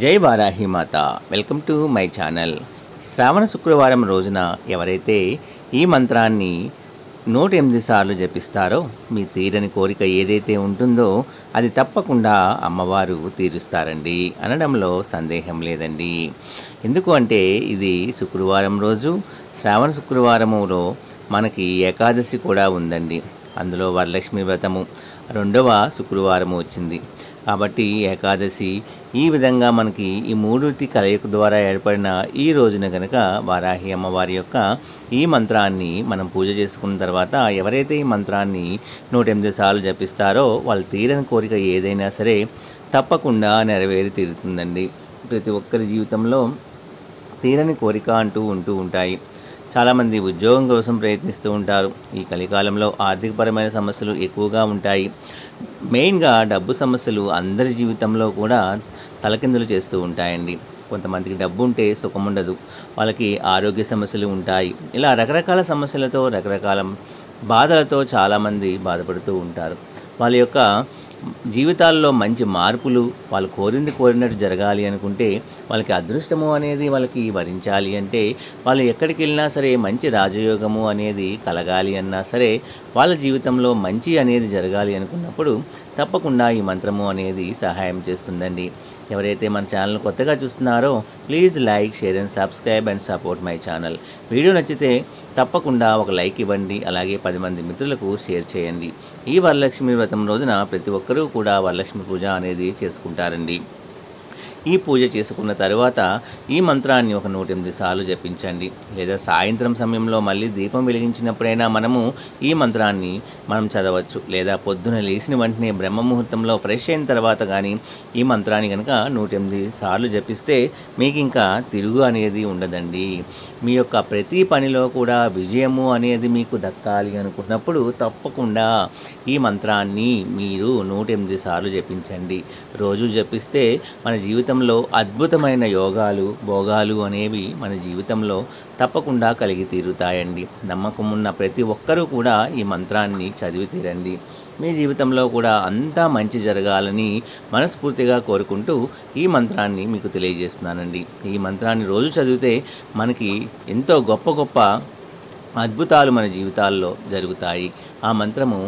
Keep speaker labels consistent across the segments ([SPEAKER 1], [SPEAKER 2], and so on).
[SPEAKER 1] జై వారాహి మాత. Welcome to my channel. Shravana శుక్రవారం రోజున ఎవరైతే ఈ మంత్రాన్ని 108 సార్లు జపిస్తారో మీ తీరని కోరిక ఏదైతే ఉంటుందో అది తప్పకుండా అమ్మవారు తీరుస్తారండి అనడంలో సందేహం లేదండి. ఎందుకు అంటే ఇది శుక్రవారం రోజు, శ్రావణ శుక్రవారములో మనకి ఏకాదశి కూడా ఉందండి. అందులో వరలక్ష్మి వ్రతము 2వ శుక్రవారము వచ్చింది కాబట్టి ఏకాదశి ఈ విధంగా మనకి ఈ మూడుటి కలయిక ద్వారా ఏర్పడిన ఈ రోజున కనుక వారాహి అమ్మవారి యొక్క ఈ మంత్రాన్ని మనం పూజ చేసుకున్న తర్వాత ఎవరైతే ఈ మంత్రాన్ని 108 సార్లు జపిస్తారో వాళ్ళ తీరని కోరిక ఏదైనా సరే తప్పకుండా నెరవేరి తీరుతుందండి. ప్రతి ఒక్కరి జీవితంలో తీరని కోరిక అంటూ ఉంటాయి. చాలామంది ఉద్యోగం కోసం ప్రయత్నిస్తూ ఉంటారు. ఈ కలికాలంలో ఆర్థికపరమైన సమస్యలు ఎక్కువగా ఉంటాయి. మెయిన్గా డబ్బు సమస్యలు అందరి జీవితంలో కూడా తలకిందులు చేస్తూ ఉంటాయండి. కొంతమందికి డబ్బు ఉంటే సుఖం ఉండదు, వాళ్ళకి ఆరోగ్య సమస్యలు ఉంటాయి. ఇలా రకరకాల సమస్యలతో రకరకాల బాధలతో చాలామంది బాధపడుతూ ఉంటారు. వాళ్ళ యొక్క జీవితాల్లో మంచి మార్పులు వాళ్ళు కోరినట్టు జరగాలి అనుకుంటే, వాళ్ళకి అదృష్టము అనేది వాళ్ళకి వరించాలి అంటే, వాళ్ళు ఎక్కడికి వెళ్ళినా సరే మంచి రాజయోగము అనేది కలగాలి అన్నా సరే, వాళ్ళ జీవితంలో మంచి అనేది జరగాలి అనుకున్నప్పుడు తప్పకుండా ఈ మంత్రము అనేది సహాయం చేస్తుందండి. ఎవరైతే మన ఛానల్ కొత్తగా చూస్తున్నారో please like, share and subscribe and support my channel. Video నచ్చితే తప్పకుండా ఒక లైక్ ఇవ్వండి, అలాగే 10 మంది మిత్రులకు షేర్ చేయండి. ఈ వరలక్ష్మి వ్రతం రోజున ప్రతి ఒక్కరూ కూడా వరలక్ష్మి పూజ అనేది చేసుకుంటారండి. ఈ పూజ చేసుకున్న తర్వాత ఈ మంత్రాన్ని ఒక 108 సార్లు జపించండి. లేదా సాయంత్రం సమయంలో మళ్ళీ దీపం వెలిగించినప్పుడైనా మనము ఈ మంత్రాన్ని మనం చదవచ్చు. లేదా పొద్దున లేచిన వెంటనే బ్రహ్మముహూర్తంలో ఫ్రెష్ అయిన తర్వాత కానీ ఈ మంత్రాన్ని కనుక 108 సార్లు జపిస్తే మీకు ఇంకా తిరుగు అనేది ఉండదండి. మీ యొక్క ప్రతి పనిలో కూడా విజయము అనేది మీకు దక్కాలి అనుకున్నప్పుడు తప్పకుండా ఈ మంత్రాన్ని మీరు 108 సార్లు జపించండి. రోజు జపిస్తే మన జీవితంలో అద్భుతమైన యోగాలు, భోగాలు అనేవి మన జీవితంలో తప్పకుండా కలిగి తీరుతాయండి. నమ్మకం ఉన్న ప్రతి ఒక్కరూ కూడా ఈ మంత్రాన్ని చదివి తీరండి. మీ జీవితంలో కూడా అంతా మంచి జరగాలని మనస్ఫూర్తిగా కోరుకుంటూ ఈ మంత్రాన్ని మీకు తెలియజేస్తున్నానండి. ఈ మంత్రాన్ని రోజు చదివితే మనకి ఎంతో గొప్ప అద్భుతాలు మన జీవితాల్లో జరుగుతాయి. ఆ మంత్రము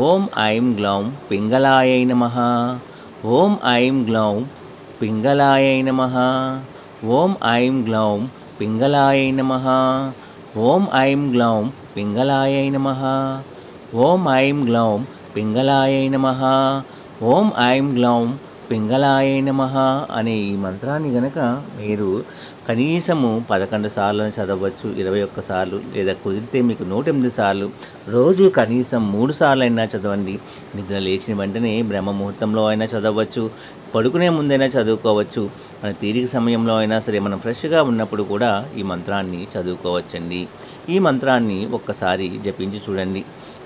[SPEAKER 1] ఓం ఐం గ్లౌం పింగళాయై నమః, ఓం ఐం గ్లౌం పింగళాయై నమః, ఓం ఐం గ్లౌం పింగళాయై నమః, ఓం ఐం గ్లౌం పింగళాయై నమః, ఓం ఐం గ్లౌం పింగళాయై నమః, ఓం ఐం గ్లౌం పింగళాయై నమః అనే ఈ మంత్రాన్ని గనక మీరు కనీసము 11 సార్లు చదవచ్చు, 21 సార్లు, లేదా కుదిరితే మీకు 108 సార్లు, రోజు కనీసం 3 సార్లు అయినా చదవండి. నిద్ర లేచిన వెంటనే బ్రహ్మ ముహూర్తంలో అయినా చదవచ్చు, పడుకునే ముందైనా చదువుకోవచ్చు. మన తీరిక సమయంలో అయినా సరే మనం ఫ్రెష్గా ఉన్నప్పుడు కూడా ఈ మంత్రాన్ని చదువుకోవచ్చండి. ఈ మంత్రాన్ని ఒక్కసారి జపించి చూడండి.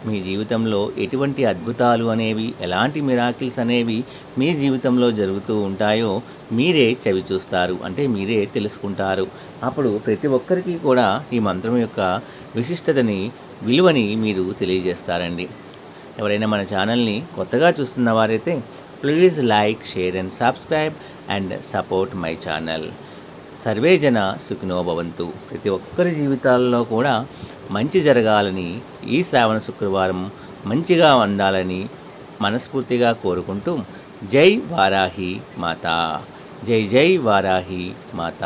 [SPEAKER 1] మీ జీవితంలో ఎటువంటి అద్భుతాలు అనేవి, ఎలాంటి మిరాకిల్స్ అనేవి మీ జీవితంలో జరుగుతూ ఉంటాయో మీరే చవి చూస్తారు, అంటే మీరే తెలుసుకుంటారు. అప్పుడు ప్రతి ఒక్కరికి కూడా ఈ మంత్రం యొక్క విశిష్టతని, విలువని మీరు తెలియజేస్తారండి. ఎవరైనా మన ఛానల్ని కొత్తగా చూస్తున్న వారైతే please like, share and subscribe and support my channel. Survey జన సుఖినో భవంతు. ప్రతి ఒక్కరి జీవితాల్లో కూడా మంచి జరగాలని, ఈ శ్రావణ శుక్రవారం మంచిగా ఉండాలని మనస్ఫూర్తిగా కోరుకుంటూ జై వారాహి మాత. జై జై వారాహి మాత.